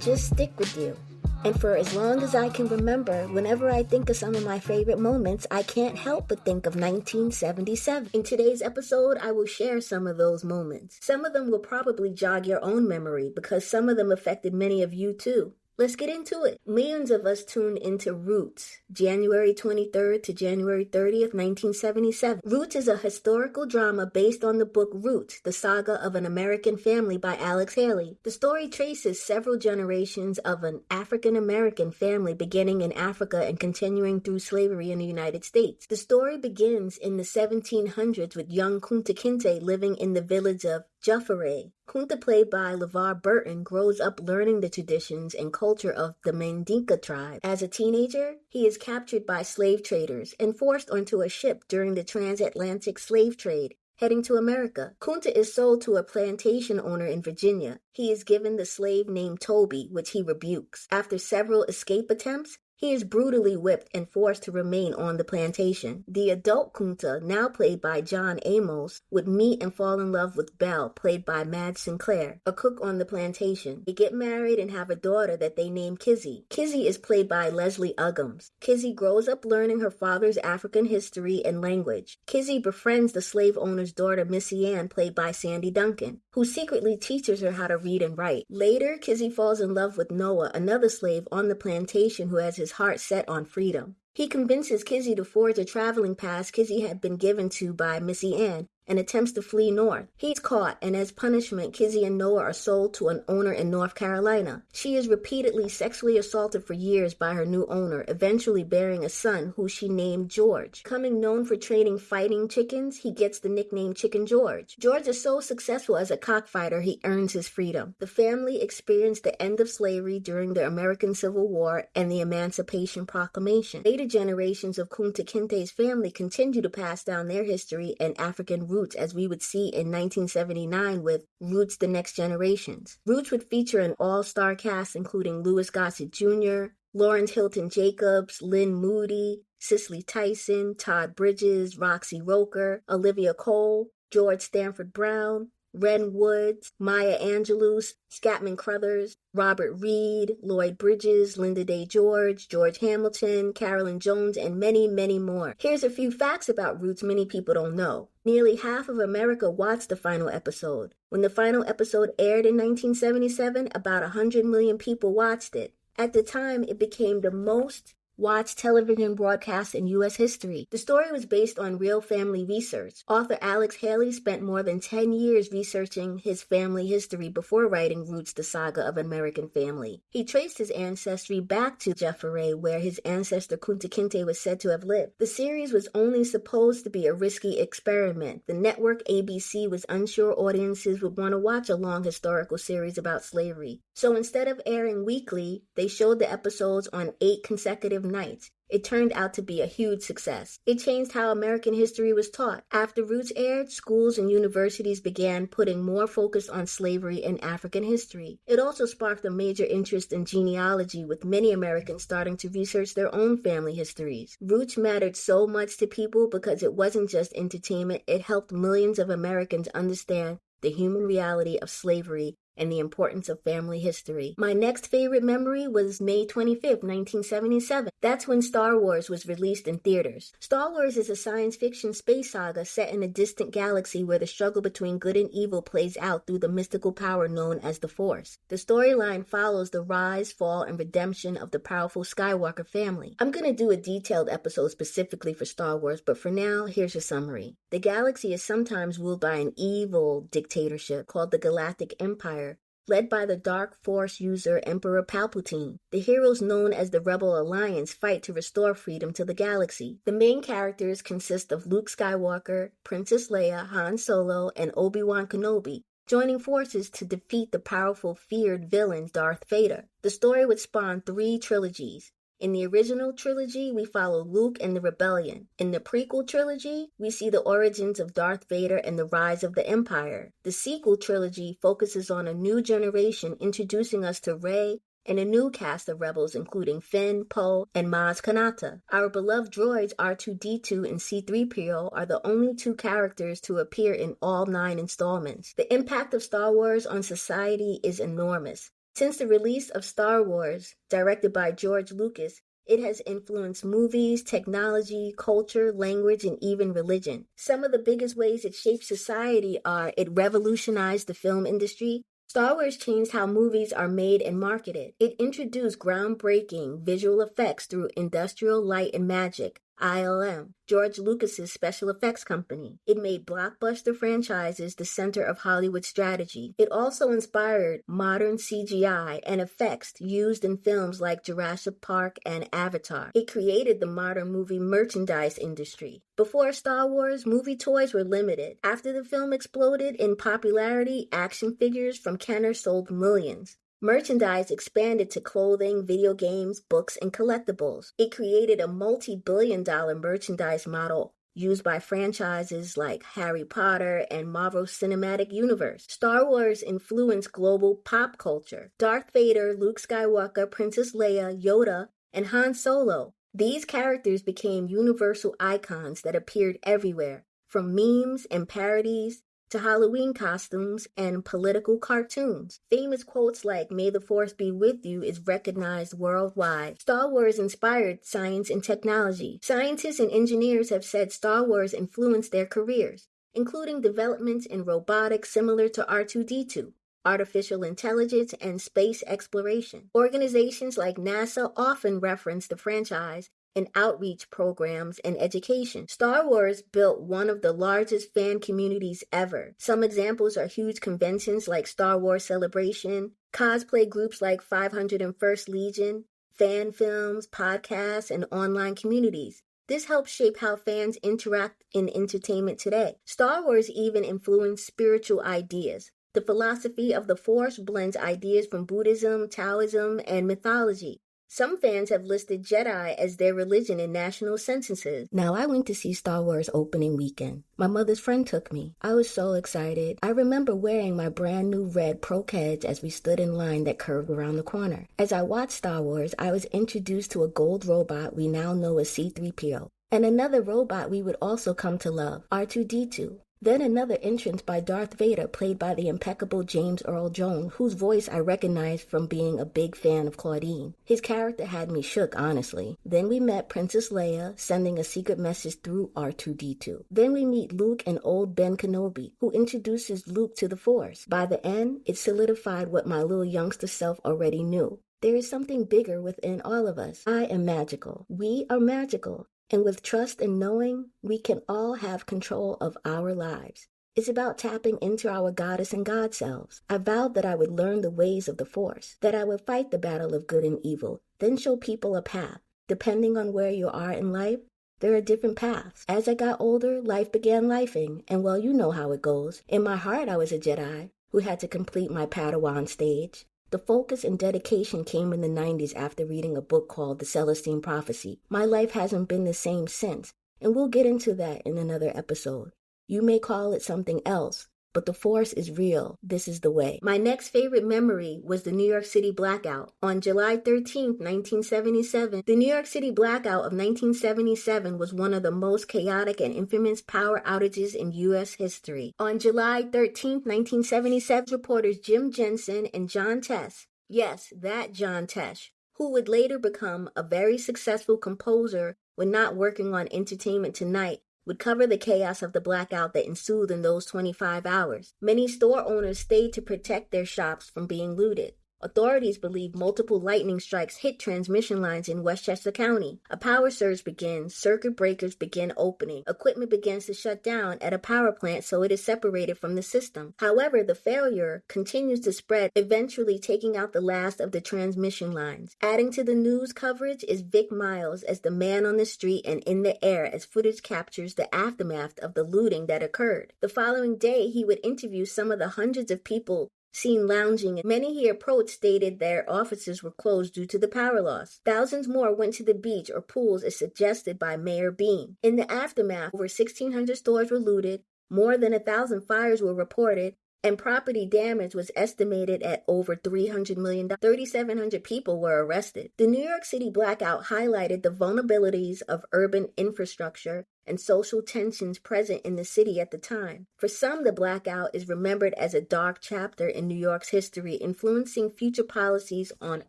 just stick with you. And for as long as I can remember, whenever I think of some of my favorite moments, I can't help but think of 1977. In today's episode, I will share some of those moments. Some of them will probably jog your own memory because some of them affected many of you too. Let's get into it. Millions of us tuned into Roots, January 23rd to January 30th, 1977. Roots is a historical drama based on the book Roots, the Saga of an American Family by Alex Haley. The story traces several generations of an African-American family beginning in Africa and continuing through slavery in the United States. The story begins in the 1700s with young Kunta Kinte living in the village of Jafare. Kunta, played by LeVar Burton, grows up learning the traditions and culture of the Mandinka tribe. As a teenager, he is captured by slave traders and forced onto a ship during the transatlantic slave trade, heading to America. Kunta is sold to a plantation owner in Virginia. He is given the slave named Toby, which he rebukes. After several escape attempts, he is brutally whipped and forced to remain on the plantation. The adult Kunta, now played by John Amos, would meet and fall in love with Belle, played by Madge Sinclair, a cook on the plantation. They get married and have a daughter that they name Kizzy. Kizzy is played by Leslie Uggams. Kizzy grows up learning her father's African history and language. Kizzy befriends the slave owner's daughter, Missy Ann, played by Sandy Duncan, who secretly teaches her how to read and write. Later, Kizzy falls in love with Noah, another slave on the plantation who has his heart set on freedom. He convinces Kizzy to forge a traveling pass Kizzy had been given to by Missy Ann and attempts to flee north. He's caught, and as punishment, Kizzy and Noah are sold to an owner in North Carolina. She is repeatedly sexually assaulted for years by her new owner, eventually bearing a son who she named George. Becoming known for training fighting chickens, he gets the nickname Chicken George. George is so successful as a cockfighter, he earns his freedom. The family experienced the end of slavery during the American Civil War and the Emancipation Proclamation. Later generations of Kunta Kinte's family continue to pass down their history and African roots, as we would see in 1979 with Roots: The Next Generations. Roots would feature an all-star cast including Louis Gossett Jr., Lawrence Hilton Jacobs, Lynn Moody, Cicely Tyson, Todd Bridges, Roxy Roker, Olivia Cole, George Stanford Brown, Ren Woods, Maya Angelou, Scatman Crothers, Robert Reed, Lloyd Bridges, Linda Day George, George Hamilton, Carolyn Jones, and many, many more. Here's a few facts about Roots many people don't know. Nearly half of America watched the final episode. When the final episode aired in 1977, about 100 million people watched it. At the time, it became the most watched television broadcast in U.S. history. The story was based on real family research. Author Alex Haley spent more than 10 years researching his family history before writing Roots: The Saga of an American Family. He traced his ancestry back to Jafare, where his ancestor Kunta Kinte was said to have lived. The series was only supposed to be a risky experiment. The network ABC was unsure audiences would want to watch a long historical series about slavery. So instead of airing weekly, they showed the episodes on 8 consecutive nights. It turned out to be a huge success. It changed how American history was taught. After Roots aired, schools and universities began putting more focus on slavery and African history. It also sparked a major interest in genealogy, with many Americans starting to research their own family histories. Roots mattered so much to people because it wasn't just entertainment, it helped millions of Americans understand the human reality of slavery and the importance of family history. My next favorite memory was May 25th, 1977. That's when Star Wars was released in theaters. Star Wars is a science fiction space saga set in a distant galaxy where the struggle between good and evil plays out through the mystical power known as the Force. The storyline follows the rise, fall, and redemption of the powerful Skywalker family. I'm going to do a detailed episode specifically for Star Wars, but for now, here's a summary. The galaxy is sometimes ruled by an evil dictatorship called the Galactic Empire, led by the Dark Force user Emperor Palpatine. The heroes known as the Rebel Alliance fight to restore freedom to the galaxy. The main characters consist of Luke Skywalker, Princess Leia, Han Solo, and Obi-Wan Kenobi, joining forces to defeat the powerful, feared villain Darth Vader. The story would spawn 3 trilogies. In the original trilogy, we follow Luke and the rebellion. In the prequel trilogy, we see the origins of Darth Vader and the rise of the Empire. The sequel trilogy focuses on a new generation, introducing us to Rey and a new cast of rebels including Finn, Poe, and Maz Kanata. Our beloved droids R2-D2 and C-3PO are the only 2 characters to appear in all 9 installments. The impact of Star Wars on society is enormous. Since the release of Star Wars, directed by George Lucas, it has influenced movies, technology, culture, language, and even religion. Some of the biggest ways it shaped society are it revolutionized the film industry. Star Wars changed how movies are made and marketed. It introduced groundbreaking visual effects through Industrial Light and Magic, ILM, George Lucas's special effects company. It made blockbuster franchises the center of Hollywood strategy. It also inspired modern CGI and effects used in films like Jurassic Park and Avatar. It created the modern movie merchandise industry. Before Star Wars, movie toys were limited. After the film exploded in popularity, action figures from Kenner sold millions. Merchandise expanded to clothing, video games, books, and collectibles. It created a multi-billion-dollar merchandise model used by franchises like Harry Potter and Marvel Cinematic Universe. Star Wars influenced global pop culture. Darth Vader, Luke Skywalker, Princess Leia, Yoda, and Han Solo. These characters became universal icons that appeared everywhere, from memes and parodies to Halloween costumes and political cartoons. Famous quotes like, "May the Force be with you," is recognized worldwide. Star Wars inspired science and technology. Scientists and engineers have said Star Wars influenced their careers, including developments in robotics similar to R2-D2, artificial intelligence, and space exploration. Organizations like NASA often reference the franchise in outreach programs and education. Star Wars built one of the largest fan communities ever. Some examples are huge conventions like Star Wars Celebration, cosplay groups like 501st Legion, fan films, podcasts, and online communities. This helps shape how fans interact in entertainment today. Star Wars even influenced spiritual ideas. The philosophy of the Force blends ideas from Buddhism, Taoism, and mythology. Some fans have listed Jedi as their religion in national censuses. Now, I went to see Star Wars opening weekend. My mother's friend took me. I was so excited. I remember wearing my brand new red Pro-Keds as we stood in line that curved around the corner. As I watched Star Wars, I was introduced to a gold robot we now know as C-3PO, and another robot we would also come to love, R2-D2. Then another entrance by Darth Vader, played by the impeccable James Earl Jones, whose voice I recognized from being a big fan of Claudine. His character had me shook, honestly. Then we met Princess Leia, sending a secret message through R2-D2. Then we meet Luke and old Ben Kenobi, who introduces Luke to the Force. By the end, it solidified what my little youngster self already knew. There is something bigger within all of us. I am magical. We are magical. And with trust and knowing, we can all have control of our lives. It's about tapping into our goddess and God selves. I vowed that I would learn the ways of the Force, that I would fight the battle of good and evil, then show people a path. Depending on where you are in life, there are different paths. As I got older, life began lifing, and well, you know how it goes. In my heart, I was a Jedi who had to complete my Padawan stage. The focus and dedication came in the 90s after reading a book called The Celestine Prophecy. My life hasn't been the same since, and we'll get into that in another episode. You may call it something else, but the Force is real. This is the way. My next favorite memory was the New York City blackout. On July 13th, 1977, the New York City blackout of 1977 was one of the most chaotic and infamous power outages in U.S. history. On July 13th, 1977, reporters Jim Jensen and John Tesh, yes, that John Tesh, who would later become a very successful composer when not working on Entertainment Tonight, would cover the chaos of the blackout that ensued in those 25 hours. Many store owners stayed to protect their shops from being looted. Authorities believe multiple lightning strikes hit transmission lines in Westchester County. A power surge begins, circuit breakers begin opening, equipment begins to shut down at a power plant so it is separated from the system. However, the failure continues to spread, eventually taking out the last of the transmission lines. Adding to the news coverage is Vic Miles as the man on the street and in the air as footage captures the aftermath of the looting that occurred. The following day, he would interview some of the hundreds of people seen lounging, and many he approached stated their offices were closed due to the power loss. Thousands more went to the beach or pools as suggested by Mayor Bean. In the aftermath, over 1,600 stores were looted, more than 1,000 fires were reported, and property damage was estimated at over $300 million. 3,700 people were arrested. The New York City blackout highlighted the vulnerabilities of urban infrastructure and social tensions present in the city at the time. For some, the blackout is remembered as a dark chapter in New York's history, influencing future policies on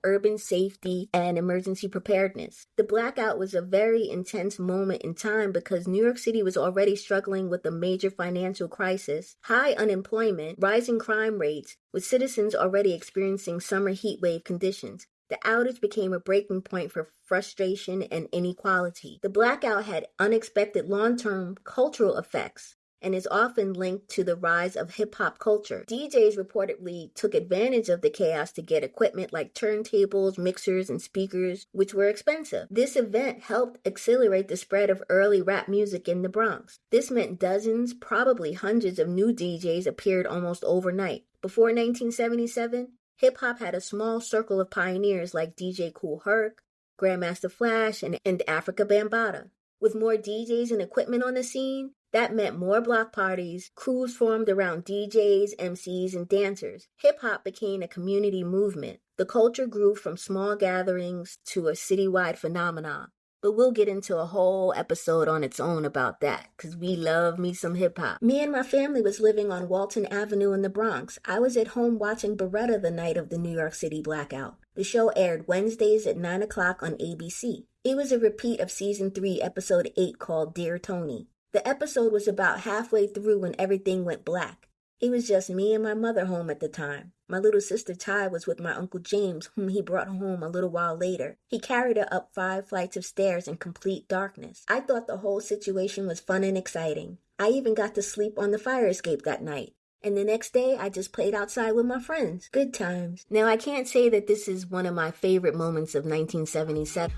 urban safety and emergency preparedness. The blackout was a very intense moment in time because New York City was already struggling with a major financial crisis, high unemployment, rising crime rates, with citizens already experiencing summer heat wave conditions. The outage became a breaking point for frustration and inequality. The blackout had unexpected long-term cultural effects and is often linked to the rise of hip-hop culture. DJs reportedly took advantage of the chaos to get equipment like turntables, mixers, and speakers, which were expensive. This event helped accelerate the spread of early rap music in the Bronx. This meant dozens, probably hundreds of new DJs appeared almost overnight. Before 1977, hip-hop had a small circle of pioneers like DJ Kool Herc, Grandmaster Flash, and Africa Bambaataa. With more DJs and equipment on the scene, that meant more block parties, crews formed around DJs, MCs, and dancers. Hip-hop became a community movement. The culture grew from small gatherings to a citywide phenomenon. But we'll get into a whole episode on its own about that, because we love me some hip-hop. Me and my family was living on Walton Avenue in the Bronx. I was at home watching Beretta the night of the New York City blackout. The show aired Wednesdays at 9 o'clock on ABC. It was a repeat of Season 3, Episode 8 called Dear Tony. The episode was about halfway through when everything went black. It was just me and my mother home at the time. My little sister Ty was with my Uncle James, whom he brought home a little while later. He carried her up 5 flights of stairs in complete darkness. I thought the whole situation was fun and exciting. I even got to sleep on the fire escape that night. And the next day, I just played outside with my friends. Good times. Now, I can't say that this is one of my favorite moments of 1977.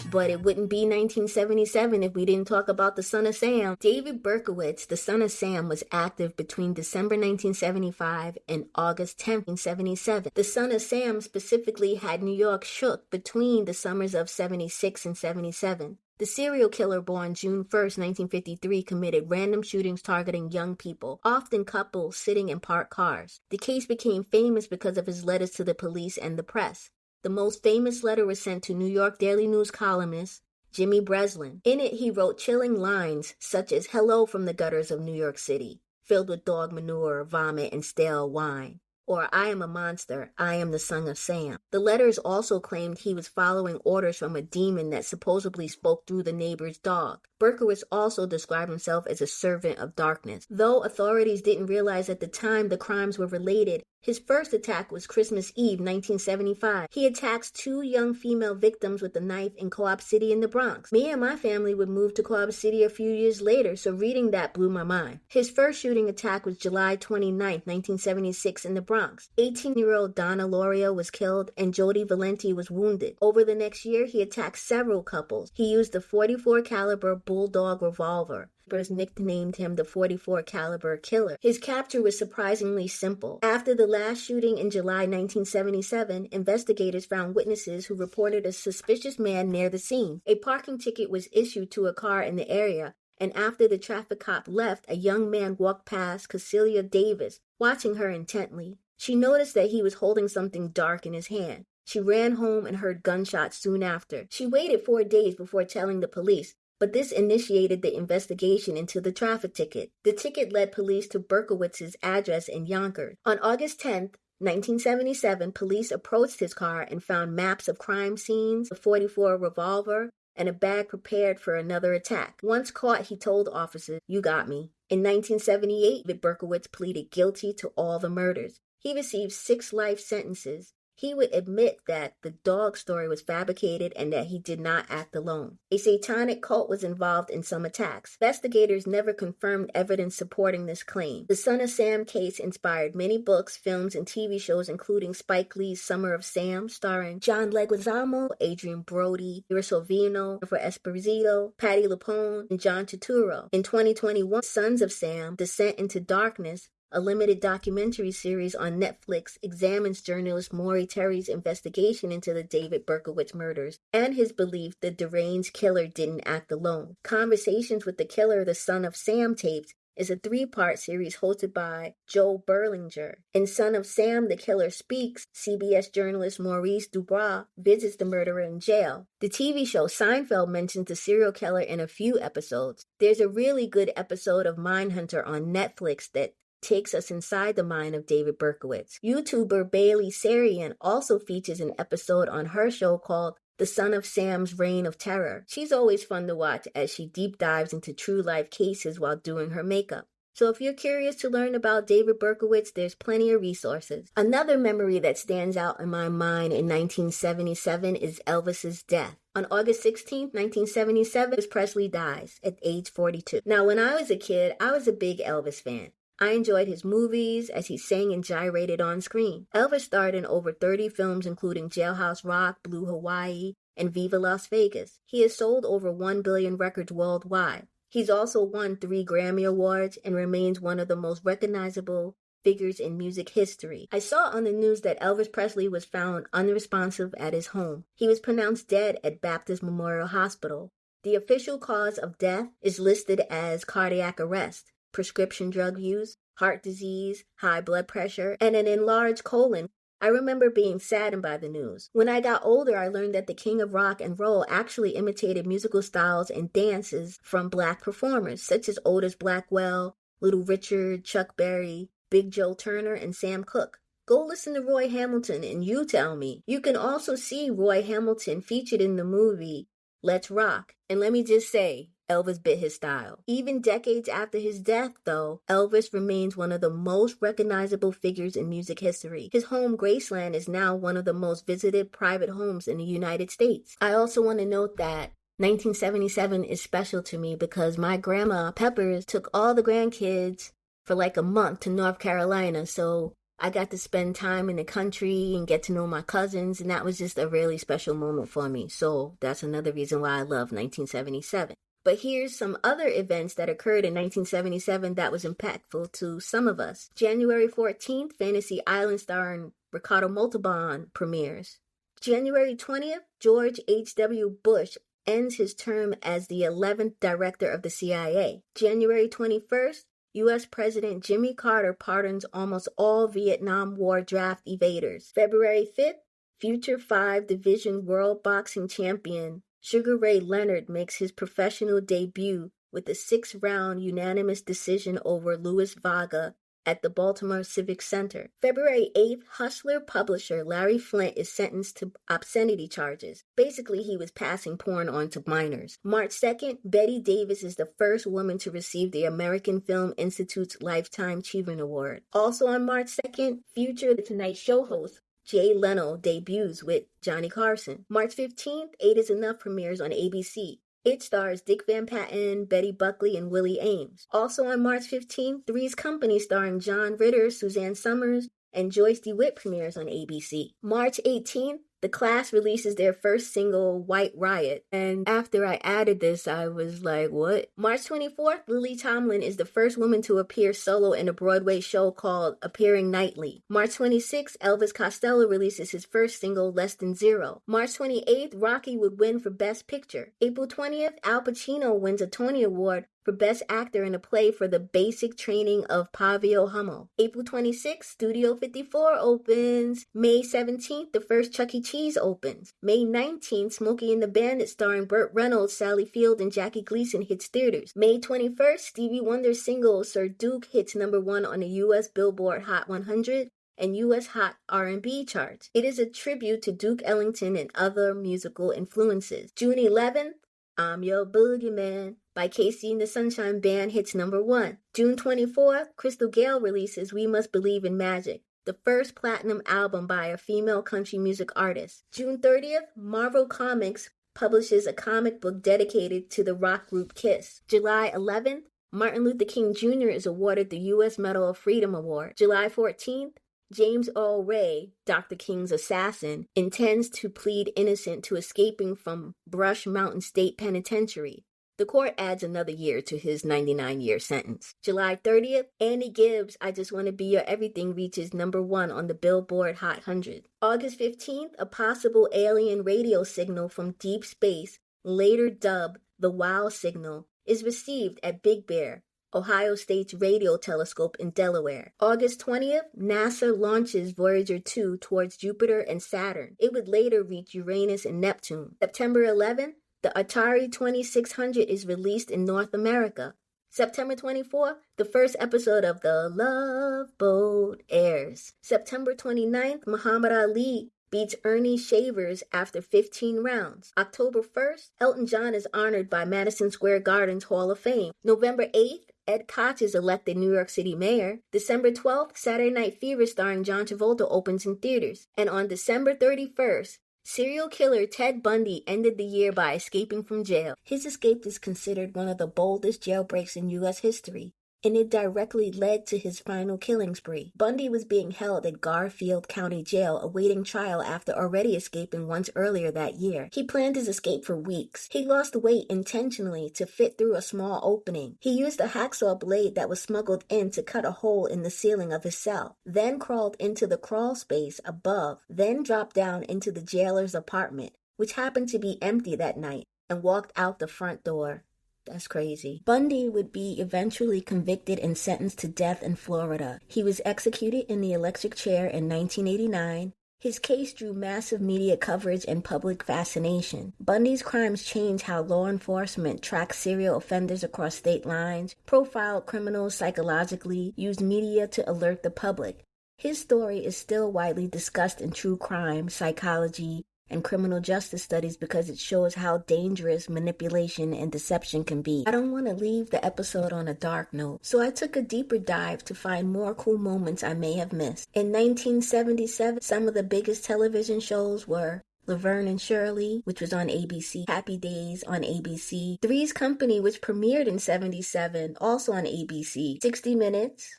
But it wouldn't be 1977 if we didn't talk about the Son of Sam. David Berkowitz, the Son of Sam, was active between December 1975 and August 10, 1977. The Son of Sam specifically had New York shook between the summers of 76 and 77. The serial killer born June 1, 1953, committed random shootings targeting young people, often couples sitting in parked cars. The case became famous because of his letters to the police and the press. The most famous letter was sent to New York Daily News columnist Jimmy Breslin. In it, he wrote chilling lines such as "Hello from the gutters of New York City, filled with dog manure, vomit, and stale wine." Or "I am a monster, I am the Son of Sam." The letters also claimed he was following orders from a demon that supposedly spoke through the neighbor's dog. Berkowitz also described himself as a servant of darkness. Though authorities didn't realize at the time the crimes were related, his first attack was Christmas Eve, 1975. He attacked 2 young female victims with a knife in Co-op City in the Bronx. Me and my family would move to Co-op City a few years later, so reading that blew my mind. His first shooting attack was July 29, 1976 in the Bronx. 18-year-old Donna Lorio was killed and Jody Valenti was wounded. Over the next year, he attacked several couples. He used the .44 caliber Bulldog revolver. Neighbors nicknamed him the .44 caliber killer. His capture was surprisingly simple. After the last shooting in July 1977, investigators found witnesses who reported a suspicious man near the scene. A parking ticket was issued to a car in the area, and after the traffic cop left, a young man walked past Cecilia Davis, watching her intently. She noticed that he was holding something dark in his hand. She ran home and heard gunshots soon after. She waited 4 days before telling the police, but this initiated the investigation into the traffic ticket. The ticket led police to Berkowitz's address in Yonkers. On August 10th, 1977, police approached his car and found maps of crime scenes, a .44 revolver, and a bag prepared for another attack. Once caught, he told officers, "You got me." In 1978, Berkowitz pleaded guilty to all the murders. He received 6 life sentences. He would admit that the dog story was fabricated and that he did not act alone. A satanic cult was involved in some attacks. Investigators never confirmed evidence supporting this claim. The Son of Sam case inspired many books, films, and TV shows, including Spike Lee's Summer of Sam, starring John Leguizamo, Adrian Brody, Ira Sorvino, Jennifer Esposito, Patti LuPone, and John Turturro. In 2021, Sons of Sam, Descent into Darkness, a limited documentary series on Netflix, examines journalist Maury Terry's investigation into the David Berkowitz murders and his belief the deranged killer didn't act alone. Conversations with the killer, the Son of Sam tapes, is a 3-part series hosted by Joe Berlinger. In Son of Sam, The Killer Speaks, CBS journalist Maurice Dubois visits the murderer in jail. The TV show Seinfeld mentions the serial killer in a few episodes. There's a really good episode of Mindhunter on Netflix that takes us inside the mind of David Berkowitz. YouTuber Bailey Sarian also features an episode on her show called The Son of Sam's Reign of Terror. She's always fun to watch as she deep dives into true life cases while doing her makeup. So if you're curious to learn about David Berkowitz, there's plenty of resources. Another memory that stands out in my mind in 1977 is Elvis's death. On August 16, 1977, Elvis Presley dies at age 42. Now, when I was a kid, I was a big Elvis fan. I enjoyed his movies as he sang and gyrated on screen. Elvis starred in over 30 films including Jailhouse Rock, Blue Hawaii, and Viva Las Vegas. He has sold over 1 billion records worldwide. He's also won 3 Grammy Awards and remains one of the most recognizable figures in music history. I saw on the news that Elvis Presley was found unresponsive at his home. He was pronounced dead at Baptist Memorial Hospital. The official cause of death is listed as cardiac arrest, prescription drug use, heart disease, high blood pressure, and an enlarged colon. I remember being saddened by the news. When I got older, I learned that the king of rock and roll actually imitated musical styles and dances from Black performers, such as Otis Blackwell, Little Richard, Chuck Berry, Big Joe Turner, and Sam Cooke. Go listen to Roy Hamilton and you tell me. You can also see Roy Hamilton featured in the movie Let's Rock. And let me just say, Elvis bit his style. Even decades after his death, though, Elvis remains one of the most recognizable figures in music history. His home, Graceland, is now one of the most visited private homes in the United States. I also want to note that 1977 is special to me because my grandma, Peppers, took all the grandkids for like a month to North Carolina, so I got to spend time in the country and get to know my cousins, and that was just a really special moment for me. So that's another reason why I love 1977. But here's some other events that occurred in 1977 that was impactful to some of us. January 14th, Fantasy Island starring Ricardo Montalban premieres. January 20th, George H.W. Bush ends his term as the 11th director of the CIA. January 21st, U.S. President Jimmy Carter pardons almost all Vietnam War draft evaders. February 5th, future 5 Division World Boxing Champion Sugar Ray Leonard makes his professional debut with a 6-round unanimous decision over Louis Vaga at the Baltimore Civic Center. February 8th, Hustler publisher Larry Flynt is sentenced to obscenity charges. Basically, he was passing porn on to minors. March 2nd, Betty Davis is the first woman to receive the American Film Institute's Lifetime Achievement Award. Also on March 2nd, future The Tonight Show host Jay Leno debuts with Johnny Carson. March 15th, 8 is Enough premieres on ABC. It stars Dick Van Patten, Betty Buckley, and Willie Ames. Also on March 15th, Three's Company starring John Ritter, Suzanne Summers, and Joyce DeWitt premieres on ABC. March 18th, The Clash releases their first single, White Riot. And after I added this, I was like, what? March 24th, Lily Tomlin is the first woman to appear solo in a Broadway show called Appearing Nightly. March 26th, Elvis Costello releases his first single, Less Than Zero. March 28th, Rocky would win for Best Picture. April 20th, Al Pacino wins a Tony Award for Best Actor in a Play for the Basic Training of Pavio Hummel. April 26th, Studio 54 opens. May 17th, the first Chuck E. Cheese opens. May 19th, Smokey and the Bandit starring Burt Reynolds, Sally Field, and Jackie Gleason hits theaters. May 21st, Stevie Wonder's single Sir Duke hits #1 on the U.S. Billboard Hot 100 and U.S. Hot R&B charts. It is a tribute to Duke Ellington and other musical influences. June 11th, I'm Your Boogeyman by Casey and the Sunshine Band hits #1. June 24th, Crystal Gayle releases We Must Believe in Magic, the first platinum album by a female country music artist. June 30th, Marvel Comics publishes a comic book dedicated to the rock group Kiss. July 11th, Martin Luther King Jr. is awarded the U.S. Medal of Freedom Award. July 14th, James Earl Ray, Dr. King's assassin, intends to plead innocent to escaping from Brush Mountain State Penitentiary. The court adds another year to his 99-year sentence. July 30th, Andy Gibbs' I Just Want to Be Your Everything reaches #1 on the Billboard Hot 100. August 15th, a possible alien radio signal from deep space, later dubbed the WOW signal, is received at Big Bear, Ohio State's radio telescope in Delaware. August 20th, NASA launches Voyager 2 towards Jupiter and Saturn. It would later reach Uranus and Neptune. September 11th, the Atari 2600 is released in North America. September 24th, the first episode of The Love Boat airs. September 29th, Muhammad Ali beats Ernie Shavers after 15 rounds. October 1st, Elton John is honored by Madison Square Garden's Hall of Fame. November 8th, Ed Koch is elected New York City mayor. December 12th, Saturday Night Fever starring John Travolta opens in theaters. And on December 31st, serial killer Ted Bundy ended the year by escaping from jail. His escape is considered one of the boldest jailbreaks in U.S. history, and it directly led to his final killing spree. Bundy was being held at Garfield County Jail awaiting trial after already escaping once earlier that year. He planned his escape for weeks. He lost weight intentionally to fit through a small opening. He used a hacksaw blade that was smuggled in to cut a hole in the ceiling of his cell, then crawled into the crawl space above, then dropped down into the jailer's apartment, which happened to be empty that night, and walked out the front door. That's crazy. Bundy would be eventually convicted and sentenced to death in Florida. He was executed in the electric chair in 1989. His case drew massive media coverage and public fascination. Bundy's crimes changed how law enforcement tracked serial offenders across state lines, profiled criminals psychologically, used media to alert the public. His story is still widely discussed in true crime, psychology, and criminal justice studies because it shows how dangerous manipulation and deception can be. I don't want to leave the episode on a dark note, so I took a deeper dive to find more cool moments I may have missed. In 1977, some of the biggest television shows were Laverne and Shirley, which was on ABC, Happy Days on ABC, Three's Company, which premiered in 77, also on ABC, 60 Minutes,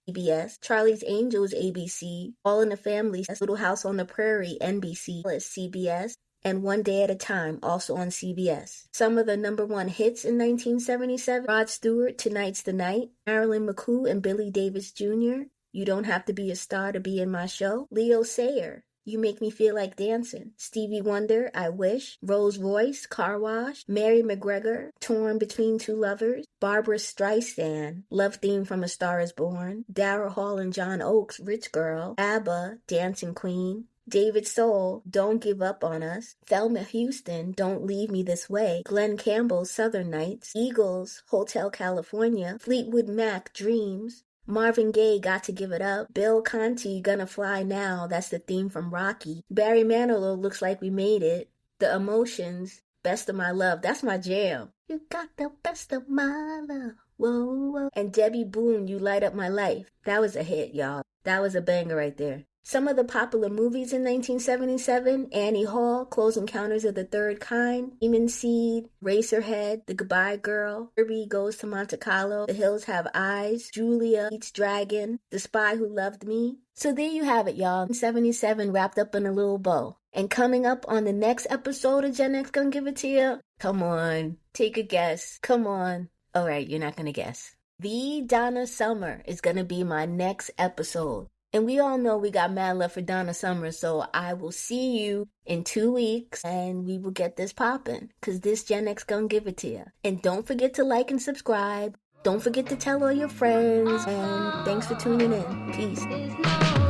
CBS, Charlie's Angels, ABC, All in the Family, Little House on the Prairie, NBC, CBS, and One Day at a Time, also on CBS. Some of the number one hits in 1977, Rod Stewart, Tonight's the Night, Marilyn McCoo and Billy Davis Jr., You Don't Have to Be a Star to Be in My Show, Leo Sayer, You Make Me Feel Like Dancing, Stevie Wonder, I Wish, Rolls Royce, Car Wash, Mary McGregor, Torn Between Two Lovers, Barbara Streisand, Love Theme from A Star is Born, Daryl Hall and John Oates, Rich Girl, ABBA, Dancing Queen, David Soul, Don't Give Up on Us, Thelma Houston, Don't Leave Me This Way, Glenn Campbell, Southern Nights, Eagles, Hotel California, Fleetwood Mac, Dreams, Marvin Gaye, Got to Give It Up, Bill Conti, Gonna Fly Now, that's the theme from Rocky, Barry Manilow, Looks Like We Made It, The Emotions, Best of My Love, that's my jam. You got the best of my love, whoa, whoa. And Debbie Boone, You Light Up My Life, that was a hit, y'all. That was a banger right there. Some of the popular movies in 1977, Annie Hall, Close Encounters of the Third Kind, Demon Seed, Racerhead, The Goodbye Girl, Herbie Goes to Monte Carlo, The Hills Have Eyes, Julia Eats Dragon, The Spy Who Loved Me. So there you have it, y'all. 77 wrapped up in a little bow. And coming up on the next episode of Gen X Gonna Give It To You, come on, take a guess. Come on. All right, you're not gonna guess. The Donna Summer is gonna be my next episode. And we all know we got mad love for Donna Summer, so I will see you in 2 weeks, and we will get this popping, because this Gen X gonna give it to you. And don't forget to like and subscribe. Don't forget to tell all your friends, and thanks for tuning in. Peace.